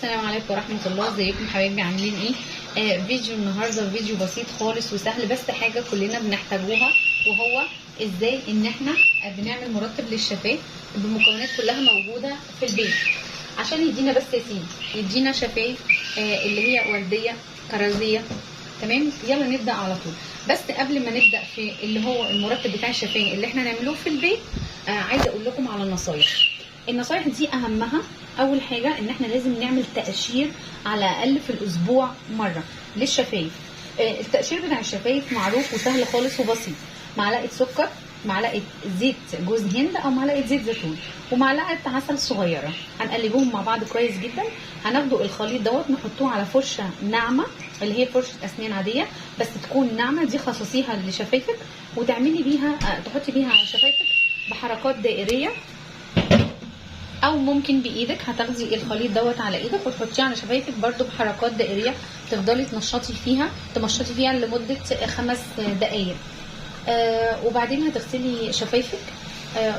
السلام عليكم ورحمه الله. ازيكم حبايبي؟ عاملين ايه؟ فيديو النهارده فيديو بسيط خالص وسهل، بس حاجه كلنا بنحتاجوها، وهو ازاي ان احنا بنعمل مرطب للشفاه بمكونات كلها موجوده في البيت، عشان يدينا بس يا سيدي يدينا شفايف اللي هي ورديه كرزيه. تمام، يلا نبدا على طول. بس قبل ما نبدا في اللي هو المرطب بتاع الشفاه اللي احنا نعملوه في البيت، عايزه اقول لكم على النصايح. النصايح دي اهمها اول حاجه ان احنا لازم نعمل تقشير على الاقل في الاسبوع مره للشفايف. التقشير بتاع الشفايف معروف وسهل خالص وبسيط. معلقه سكر، معلقه زيت جوز هند او معلقه زيت زيتون، ومعلقه عسل صغيره، هنقلبهم مع بعض كويس جدا. هناخدوا الخليط دوت نحطوه على فرشه ناعمه، اللي هي فرشه اسنان عاديه بس تكون ناعمه، دي خصصيها لشفايفك وتعملي بيها تحطي بيها على شفايفك بحركات دائريه، او ممكن بايدك هتاخدي الخليط دوت على ايدك وتحطيه على شفايفك برده بحركات دائريه، تفضلي تمشطي فيها لمده 5 دقائق. وبعدين هتغسلي شفايفك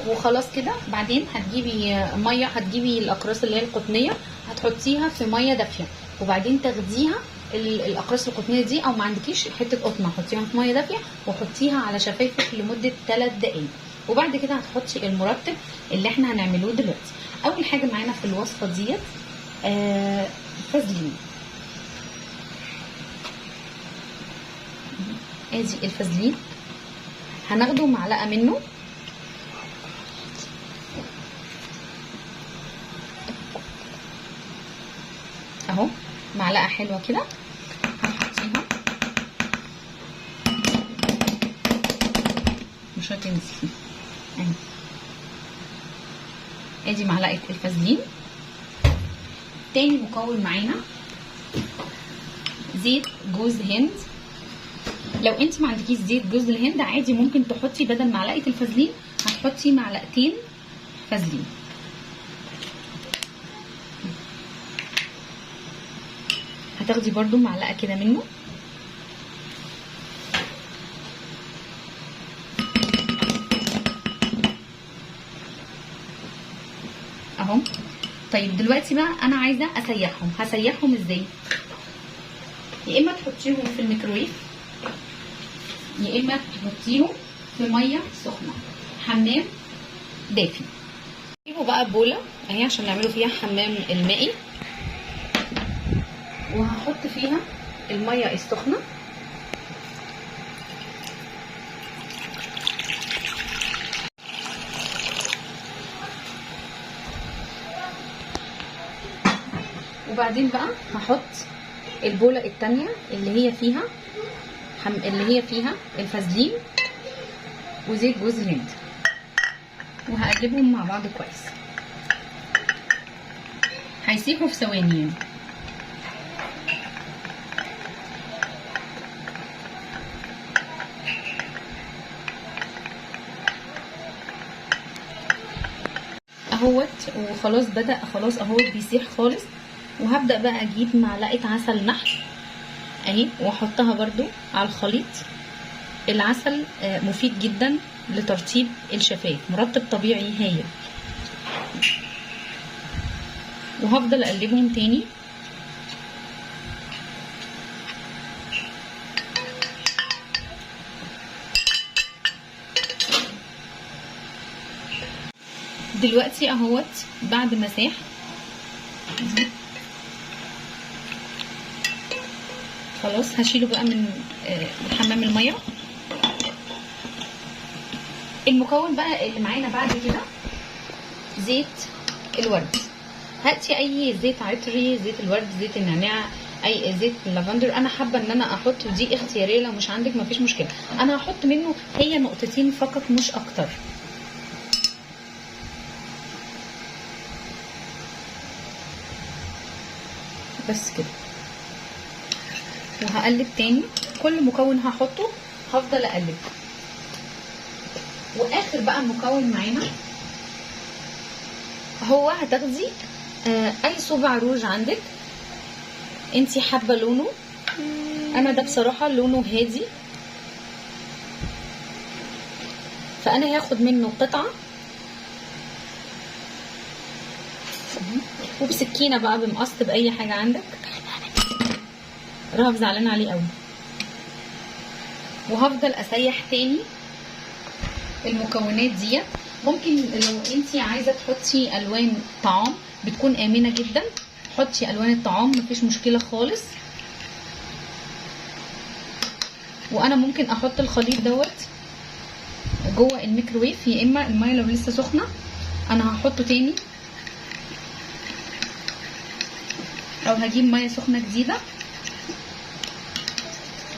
وخلاص كده. بعدين هتجيبي ميه، هتجيبي الاقراص اللي هي القطنيه هتحطيها في ميه دافيه، وبعدين تاخديها الاقراص القطنيه دي، او ما عندكيش حته قطنه حطيها في ميه دافيه وحطيها على شفايفك لمده 3 دقائق. وبعد كده هتحطي المرطب اللي احنا هنعملوه دلوقتي. اول حاجه معانا في الوصفه ديت فازلين. ادي الفازلين، هناخده معلقه منه اهو، معلقه حلوه كده هتحطيها، مش هتنسي اهي. ادي معلقه الفازلين. تاني مكون معانا زيت جوز هند. لو انت ما عندكيش زيت جوز الهند عادي ممكن تحطي بدل معلقه الفازلين هتحطي معلقتين فازلين. هتاخدي برضو معلقه كده منه اهو. طيب دلوقتي بقى انا عايزه اسيحهم. هسيحهم ازاي؟ يا اما تحطيهم في الميكرويف، يا اما تحطيهم في ميه سخنه، حمام دافي. جيبوا بقى بوله اهي عشان نعملوا فيها حمام المائي، وهحط فيها الميه السخنه وبعدين بقى هحط البوله التانية اللي هي فيها الفازلين وزيت جوز الهند، وهقلبهم مع بعض كويس. هيسيحوا في ثواني. اهوت وخلاص بدأ خلاص اهوت بيسيح خالص. وهبدأ بقى اجيب معلقة عسل نحل اهي واحطها برضو على الخليط. العسل مفيد جدا لترطيب الشفايف، مرطب طبيعي هايل. وهفضل اقلبهم تاني. دلوقتي اهوت بعد ما ساح خلاص هشيله بقى من حمام الميه. المكون بقى اللي معانا بعد كده زيت الورد. هاتي اي زيت عطري، زيت الورد، زيت النعناع، اي زيت اللافندر. انا حابه ان انا احط، دي اختياريه، لو مش عندك مفيش مشكله. انا هحط منه هي نقطتين فقط مش اكتر. بس كده. وهقلب تاني، كل مكون هحطه هفضل اقلب. واخر بقى مكون معانا هو هتاخدي اي صبع روج عندك انتي حابه لونه. انا ده بصراحه لونه هادي، فانا هاخد منه قطعه وبسكينه بقى بمقص باي حاجه عندك. رهف زعلانه عليه قوي. وهفضل اسيح تاني المكونات ديت. ممكن لو انتي عايزه تحطي الوان طعام بتكون امنه جدا، حطي الوان الطعام مفيش مشكله خالص. وانا ممكن احط الخليط دوت جوه الميكروويف، يا اما الميه لو لسه سخنه انا هحطه تاني، او هجيب ميه سخنه جديده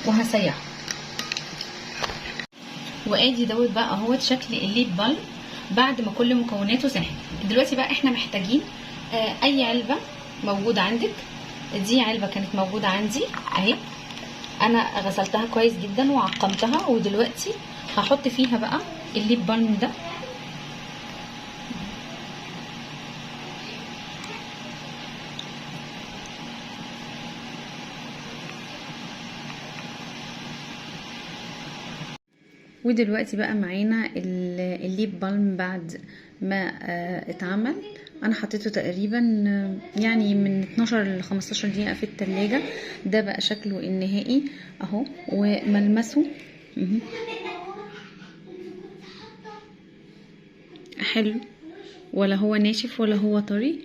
وهسيحه. وادي دوت بقى اهوت شكل الليب بالم بعد ما كل مكوناته ساحت. دلوقتي بقى احنا محتاجين اي علبه موجوده عندك. دي علبه كانت موجوده عندي اهي، انا غسلتها كويس جدا وعقمتها، ودلوقتي هحط فيها بقى الليب بالم ده. ودلوقتي بقى معانا الليب بالم بعد ما اتعمل. انا حطيته تقريبا يعني من 12 ل 15 دقيقه في التلاجة. ده بقى شكله النهائي اهو، وملمسه حلو، ولا هو ناشف ولا هو طري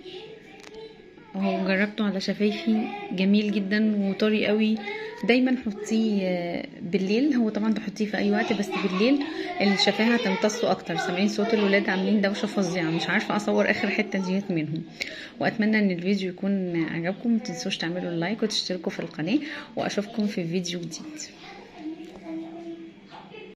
اهو. جربته على شفايفي جميل جدا وطري قوي. دايما حطيه بالليل، هو طبعا تحطيه في اي وقت بس بالليل الشفاه هتمتصه اكتر. سامعين صوت الولاد عاملين دوشه فظيعه، مش عارفه اصور اخر حته ديت منهم. واتمنى ان الفيديو يكون عجبكم. متنسوش تعملوا لايك وتشتركوا في القناه، واشوفكم في فيديو جديد.